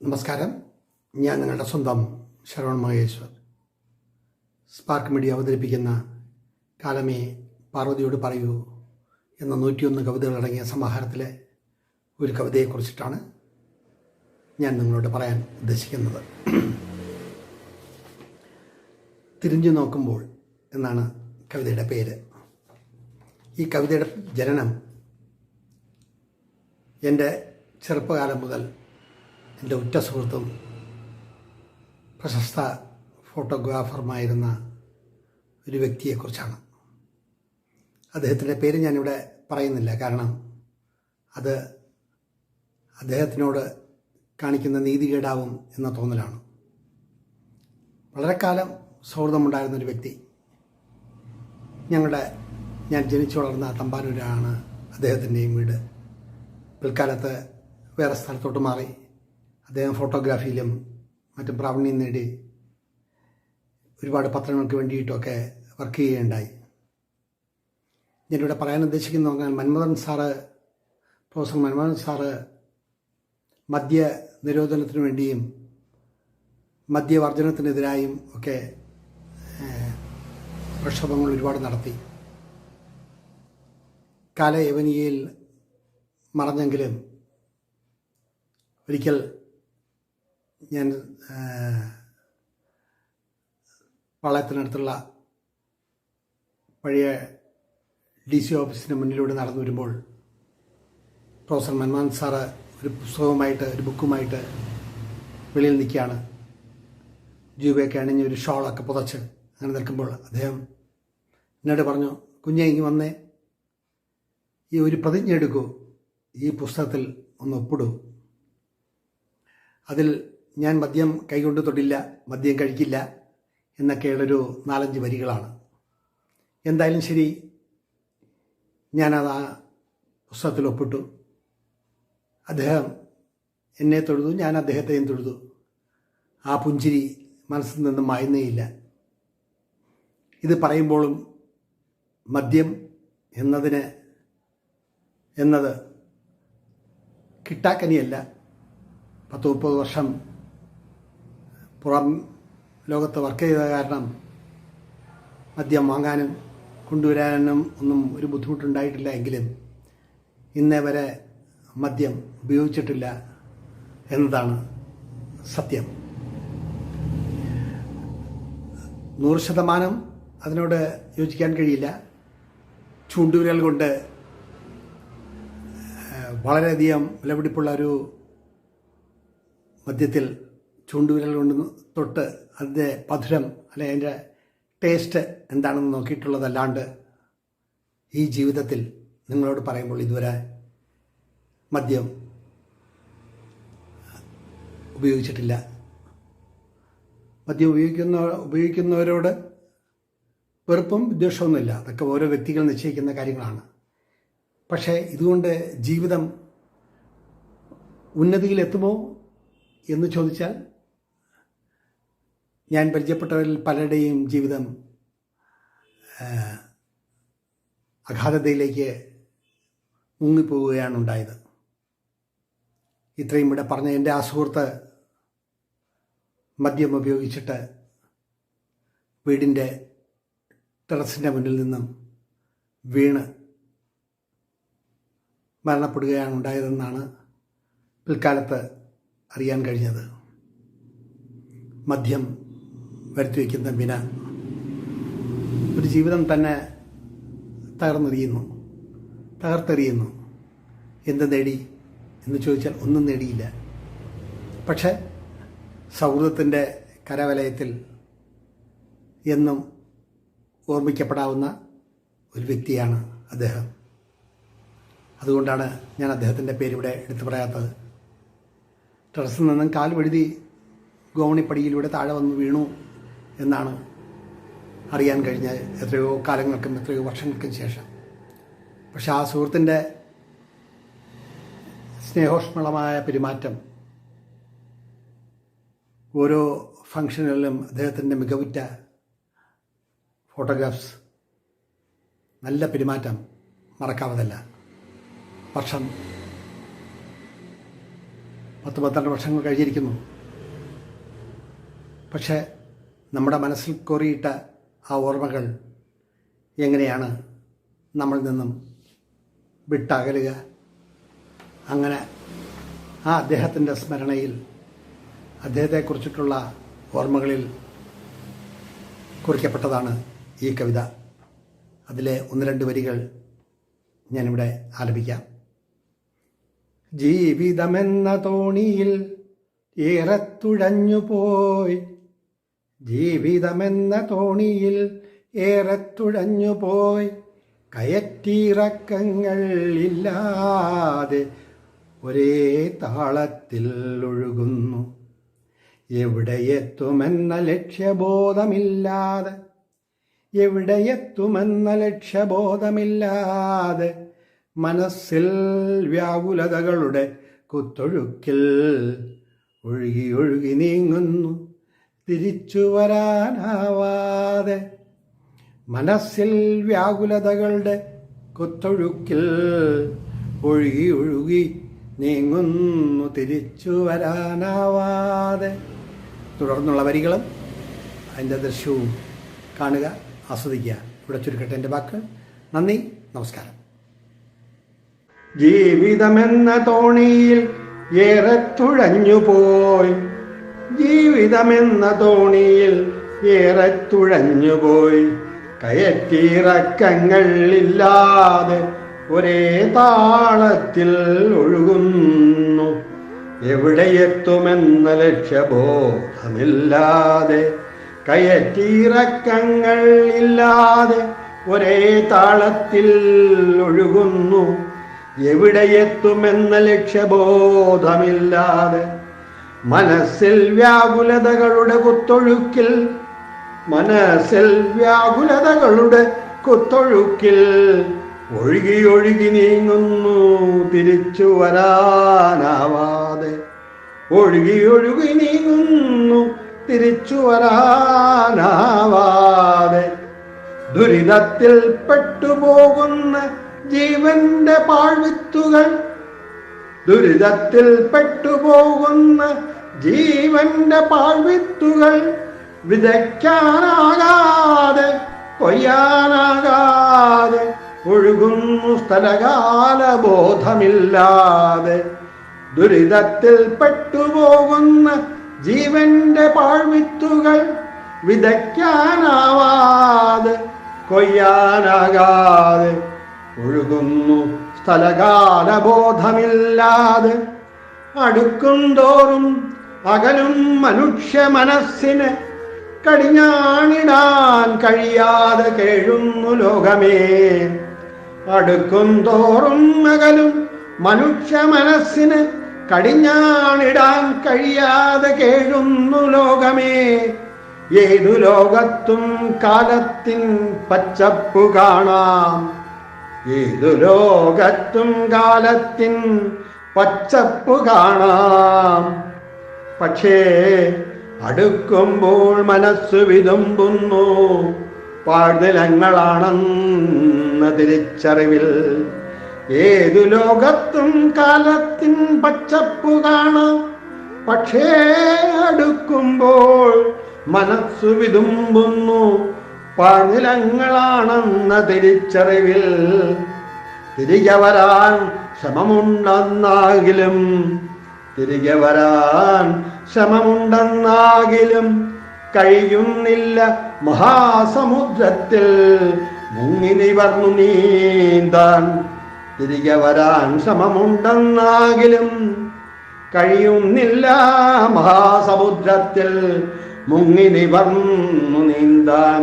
നമസ്കാരം. ഞാൻ നിങ്ങളുടെ സ്വന്തം ശരവൺ മഹേശ്വർ. സ്പാർക്ക് മീഡിയ അവതരിപ്പിക്കുന്ന കാലമേ പാർവതിയോട് പറയൂ എന്ന 101 കവിതകളടങ്ങിയ സമാഹാരത്തിലെ ഒരു കവിതയെക്കുറിച്ചിട്ടാണ് ഞാൻ നിങ്ങളോട് പറയാൻ ഉദ്ദേശിക്കുന്നത്. തിരിഞ്ഞു നോക്കുമ്പോൾ എന്നാണ് കവിതയുടെ പേര്. ഈ കവിതയുടെ ജനനം എൻ്റെ ചെറുപ്പകാലം മുതൽ എൻ്റെ ഉറ്റ സുഹൃത്തും പ്രശസ്ത ഫോട്ടോഗ്രാഫറുമായിരുന്ന ഒരു വ്യക്തിയെക്കുറിച്ചാണ്. അദ്ദേഹത്തിൻ്റെ പേര് ഞാനിവിടെ പറയുന്നില്ല, കാരണം അത് അദ്ദേഹത്തിനോട് കാണിക്കുന്ന നീതികേടാവും എന്ന തോന്നലാണ്. വളരെ കാലം സൗഹൃദമുണ്ടായിരുന്നൊരു വ്യക്തി. ഞാൻ ജനിച്ചു വളർന്ന തമ്പാനൂരാണ് അദ്ദേഹത്തിൻ്റെയും വീട്. പിൽക്കാലത്ത് വേറെ സ്ഥലത്തോട്ട് മാറി അദ്ദേഹം ഫോട്ടോഗ്രാഫിയിലും മറ്റും പ്രാവീണ്യം നേടി ഒരുപാട് പത്രങ്ങൾക്ക് വേണ്ടിയിട്ടൊക്കെ വർക്ക് ചെയ്യുകയുണ്ടായി. ഞാനിവിടെ പറയാൻ ഉദ്ദേശിക്കുന്ന പ്രൊഫസർ മൻമോഹൻ സാറ് മദ്യ നിരോധനത്തിനു വേണ്ടിയും മദ്യവർജനത്തിനെതിരായും ഒക്കെ പ്രക്ഷോഭങ്ങൾ ഒരുപാട് നടത്തി. കാലയവനികയിൽ മറഞ്ഞെങ്കിലും ഒരിക്കൽ ഞാൻ പാളയത്തിനടുത്തുള്ള പഴയ DC ഓഫീസിന് മുന്നിലൂടെ നടന്നു വരുമ്പോൾ പ്രൊഫസർ മൻമോഹൻ സാറ് ഒരു ബുക്കുമായിട്ട് വെളിയിൽ നിൽക്കുകയാണ്. ജൂബയൊക്കെ അണിഞ്ഞ് ഒരു ഷോളൊക്കെ പുതച്ച് അങ്ങനെ നിൽക്കുമ്പോൾ അദ്ദേഹം എന്നോട് പറഞ്ഞു, കുഞ്ഞെ ഇങ്ങ് വന്നേ, ഈ ഒരു പ്രതിജ്ഞ എടുക്കൂ, ഈ പുസ്തകത്തിൽ ഒന്ന് ഒപ്പിടൂ. അതിൽ ഞാൻ മദ്യം കൈകൊണ്ട് തൊടില്ല, മദ്യം കഴിക്കില്ല എന്നൊക്കെയുള്ളൊരു 4-5 വരികളാണ്. എന്തായാലും ശരി, ഞാനത് ആ പുസ്തകത്തിൽ ഒപ്പിട്ടു. അദ്ദേഹം എന്നെ തൊഴുതു, ഞാൻ അദ്ദേഹത്തെയും തൊഴുതു. ആ പുഞ്ചിരി മനസ്സിൽ നിന്നും മായുന്നേയില്ല. ഇത് പറയുമ്പോഴും മദ്യം എന്നത് കിട്ടാക്കനിയല്ല. 10-30 വർഷം പുറം ലോകത്ത് വർക്ക് ചെയ്ത കാരണം മദ്യം വാങ്ങാനും കൊണ്ടുവരാനും ഒന്നും ഒരു ബുദ്ധിമുട്ടുണ്ടായിട്ടില്ല. എങ്കിലും ഇന്നേ വരെ മദ്യം ഉപയോഗിച്ചിട്ടില്ല എന്നതാണ് സത്യം. 100% അതിനോട് യോജിക്കാൻ കഴിയില്ല. ചൂണ്ടുവിരൽ കൊണ്ട് വളരെയധികം വിലപിടിപ്പുള്ള ഒരു മദ്യത്തിൽ ചൂണ്ടുവിരൽ കൊണ്ട് തൊട്ട് അതിൻ്റെ മധുരം അല്ലെങ്കിൽ അതിൻ്റെ ടേസ്റ്റ് എന്താണെന്ന് നോക്കിയിട്ടുള്ളതല്ലാണ്ട് ഈ ജീവിതത്തിൽ നിങ്ങളോട് പറയുമ്പോൾ ഇതുവരെ മദ്യം ഉപയോഗിച്ചിട്ടില്ല. മദ്യം ഉപയോഗിക്കുന്നവരോട് വെറുപ്പും വിദ്വേഷമൊന്നുമില്ല. അതൊക്കെ ഓരോ വ്യക്തികൾ നിശ്ചയിക്കുന്ന കാര്യങ്ങളാണ്. പക്ഷേ ഇതുകൊണ്ട് ജീവിതം ഉന്നതിയിലെത്തുമോ എന്ന് ചോദിച്ചാൽ, ഞാൻ പരിചയപ്പെട്ടവരിൽ പലരുടെയും ജീവിതം അഗാധതയിലേക്ക് മുങ്ങിപ്പോവുകയാണ് ഉണ്ടായത്. ഇത്രയും ഇവിടെ പറഞ്ഞ എൻ്റെ ആ സുഹൃത്ത് മദ്യം ഉപയോഗിച്ചിട്ട് വീടിൻ്റെ ടെറസിൻ്റെ മുന്നിൽ നിന്നും വീണ് മരണപ്പെടുകയാണ് ഉണ്ടായതെന്നാണ് പിൽക്കാലത്ത് അറിയാൻ കഴിഞ്ഞത്. മദ്യം വരുത്തിവെക്കുന്ന വിന ഒരു ജീവിതം തന്നെ തകർത്തെറിയുന്നു. എന്ത് നേടി എന്ന് ചോദിച്ചാൽ ഒന്നും നേടിയില്ല. പക്ഷേ സൗഹൃദത്തിൻ്റെ കരവലയത്തിൽ എന്നും ഓർമ്മിക്കപ്പെടാവുന്ന ഒരു വ്യക്തിയാണ് അദ്ദേഹം. അതുകൊണ്ടാണ് ഞാൻ അദ്ദേഹത്തിൻ്റെ പേരിവിടെ എടുത്തു പറയാത്തത്. ടെറസിൽ നിന്നും കാൽ വഴുതി ഗോവണിപ്പടിയിലൂടെ താഴെ വന്ന് വീണു എന്നാണ് അറിയാൻ കഴിഞ്ഞത്, എത്രയോ വർഷങ്ങൾക്കും ശേഷം. പക്ഷെ ആ സുഹൃത്തിൻ്റെ സ്നേഹോഷ്മളമായ പെരുമാറ്റം, ഓരോ ഫംഗ്ഷനുകളിലും അദ്ദേഹത്തിൻ്റെ മികവുറ്റ ഫോട്ടോഗ്രാഫ്സ്, നല്ല പെരുമാറ്റം മറക്കാവതല്ല. വർഷം 10-12 വർഷങ്ങൾ കഴിഞ്ഞിരിക്കുന്നു. പക്ഷേ നമ്മുടെ മനസ്സിൽ കോറിയിട്ട ആ ഓർമ്മകൾ എങ്ങനെയാണ് നമ്മളിൽ നിന്നും വിട്ടകലുക? അങ്ങനെ ആ അദ്ദേഹത്തിൻ്റെ സ്മരണയിൽ, അദ്ദേഹത്തെക്കുറിച്ചിട്ടുള്ള ഓർമ്മകളിൽ കുറിക്കപ്പെട്ടതാണ് ഈ കവിത. അതിലെ 1-2 വരികൾ ഞാനിവിടെ ആലപിക്കാം. ജീവിതമെന്ന തോണിയിൽ ഏറെ തുഴഞ്ഞുപോയി, ജീവിതമെന്ന തോണിയിൽ ഏറെ തുഴഞ്ഞുപോയി, കയറ്റിറക്കങ്ങൾ ഇല്ലാതെ ഒരേ താളത്തിൽ ഒഴുകുന്നു. എവിടെയെത്തുമെന്ന ലക്ഷ്യബോധമില്ലാതെ, എവിടെയെത്തുമെന്ന ലക്ഷ്യബോധമില്ലാതെ, മനസ്സിൽ വ്യാകുലതകളുടെ കുത്തൊഴുക്കിൽ ഒഴുകി ഒഴുകി നീങ്ങുന്നു തിരിച്ചു വരാനാവാതെ. മനസ്സിൽ വ്യാകുലതകളുടെ കുത്തൊഴുക്കിൽ ഒഴുകി ഒഴുകി നീങ്ങുന്നു തിരിച്ചു വരാനാവാതെ. തുടർന്നുള്ള വരികളും അതിൻ്റെ ദൃശ്യവും കാണുക, ആസ്വദിക്കുക. ഇവിടെ ചുരുക്കട്ടെ എൻ്റെ വാക്കുകൾ. നന്ദി, നമസ്കാരം. ജീവിതമെന്ന തോണിയിൽ ഏറെ തുഴഞ്ഞുപോയി, ജീവിതമെന്ന തോണിയിൽ ഏറെ തുഴഞ്ഞുപോയി, കയറ്റിറക്കങ്ങളില്ലാതെ ഒരേ താളത്തിൽ ഒഴുകുന്നു. എവിടെയെത്തുമെന്ന ലക്ഷ്യബോധമില്ലാതെ, കയറ്റിറക്കങ്ങൾ ഇല്ലാതെ ഒരേ താളത്തിൽ ഒഴുകുന്നു. എവിടെയെത്തുമെന്ന ലക്ഷ്യബോധമില്ലാതെ, മനസ്സിൽ വ്യാകുലതകളുടെ കുത്തൊഴുക്കിൽ, മനസ്സിൽ വ്യാകുലതകളുടെ കുത്തൊഴുക്കിൽ ഒഴുകി ഒഴുകി നീങ്ങുന്നു തിരിച്ചു വരാനാവാതെ, ഒഴുകി ഒഴുകി നീങ്ങുന്നു തിരിച്ചു വരാനാവാതെ. ദുരിതത്തിൽ പെട്ടുപോകുന്ന ജീവന്റെ പാഴ്വിത്തുകൾ, ദുരിതത്തിൽ പെട്ടുപോകുന്ന ജീവന്റെ പാഴ്വിത്തുകൾ, വിതയ്ക്കാനാകാതെ കൊയ്യാനാകാതെ ഒഴുകുന്നു സ്ഥലകാല ബോധമില്ലാതെ. ദുരിതത്തിൽ പെട്ടുപോകുന്ന ജീവന്റെ പാഴ്വിത്തുകൾ, വിതയ്ക്കാനാവാതെ കൊയ്യാനാകാതെ ഒഴുകുന്നു സ്ഥലകാല ബോധമില്ലാതെ. അടുക്കും തോറും അകലും മനുഷ്യ മനസ്സിന് കടിഞ്ഞാണിടാൻ കഴിയാതെ കേഴുന്നു ലോകമേ. അടുക്കും തോറും അകലും മനുഷ്യ മനസ്സിന് കടിഞ്ഞാണിടാൻ കഴിയാതെ കേഴുന്നു ലോകമേ. ഏതു ലോകത്തും കാലത്തിൻ പച്ചപ്പു കാണാം, ഏതു ലോകത്തും കാലത്തിൻ പച്ചപ്പു കാണാം. പക്ഷേ അടുക്കുമ്പോൾ മനസ്സ് വിതുമ്പുന്നു പാഴ്നിലങ്ങളാണെന്ന തിരിച്ചറിവിൽ. ഏതു ലോകത്തും കാലത്തിൻ പച്ചപ്പു കാണാം, പക്ഷേ അടുക്കുമ്പോൾ മനസ്സു വിതുമ്പുന്നു പാഴ്നിലങ്ങളാണെന്ന തിരിച്ചറിവിൽ. തിരികെ വരാൻ ശ്രമമുണ്ടെന്നാകിലും, തിരികെ വരാൻ ശ്രമമുണ്ടെന്നാകിലും കഴിയുന്നില്ല മഹാസമുദ്രത്തിൽ മുങ്ങി നിവർന്നു നീന്താൻ. തിരികെ വരാൻ ശ്രമമുണ്ടെന്നാകിലും കഴിയുന്നില്ല മഹാസമുദ്രത്തിൽ മുങ്ങി നിവർന്നു നീന്താൻ.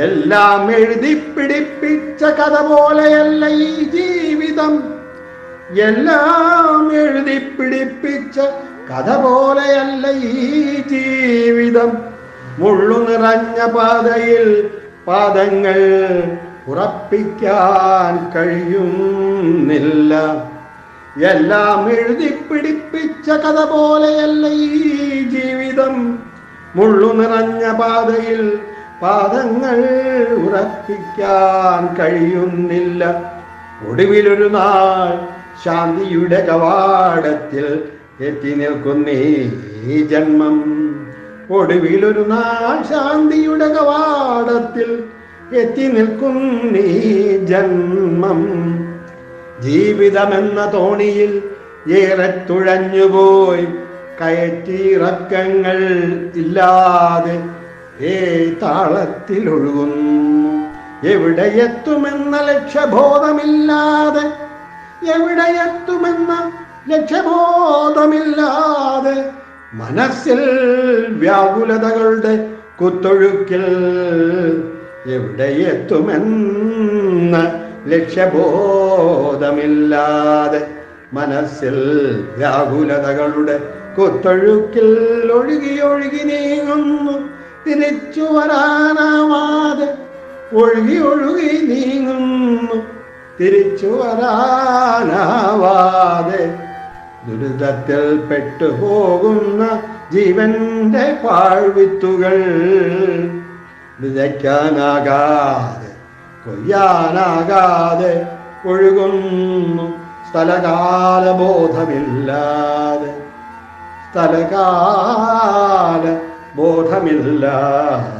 എല്ലാം എഴുതി പിടിപ്പിച്ച കഥ പോലെയല്ല ഈ ജീവിതം, എല്ലാം എഴുതി പിടിപ്പിച്ച കഥ പോലെയല്ല ഈ ജീവിതം. മുള്ളു നിറഞ്ഞ പാതയിൽ പാദങ്ങൾ ഉറപ്പിക്കാൻ കഴിയുന്നില്ല. എല്ലാം എഴുതി പിടിപ്പിച്ച കഥ പോലെയല്ല ഈ ജീവിതം. മുള്ളു നിറഞ്ഞ പാതയിൽ പാദങ്ങൾ ഉറപ്പിക്കാൻ കഴിയുന്നില്ല. ഒടുവിലൊരു നാൾ ശാന്തിയുടെ കവാടത്തിൽ എത്തി നിൽക്കുന്നീ ജന്മം. ഒടുവിലൊരു നാൾ ശാന്തിയുടെ കവാടത്തിൽ എത്തി നിൽക്കുന്നീ ജന്മം. ജീവിതമെന്ന തോണിയിൽ ഏറെ തുഴഞ്ഞുപോയി കയറ്റിറക്കങ്ങൾ ഇല്ലാതെ താളത്തിലൊഴുകുന്നു. എവിടെയെത്തുമെന്ന ലക്ഷ്യബോധമില്ലാതെ, എവിടെയെത്തുമെന്ന ലക്ഷ്യബോധമില്ലാതെ മനസ്സിൽ വ്യാകുലതകളുടെ കുത്തൊഴുക്കിൽ. എവിടെയെത്തുമെന്ന ലക്ഷ്യബോധമില്ലാതെ മനസ്സിൽ വ്യാകുലതകളുടെ കുത്തൊഴുക്കിൽ ഒഴുകി ഒഴുകി നീങ്ങുന്നു തിരിച്ചു വരാനാവാതെ. ഒഴുകി ഒഴുകി നീങ്ങുന്നു തിരിച്ചു വരാനാവാതെ. ദുരിതത്തിൽ പെട്ടുപോകുന്ന ജീവന്റെ പാഴ്വിത്തുകൾ വിതയ്ക്കാനാകാതെ കൊയ്യാനാകാതെ ഒഴുകുന്നു സ്ഥലകാല ബോധമില്ലാതെ. സ്ഥലകാല ബോധമില്ലാതെ.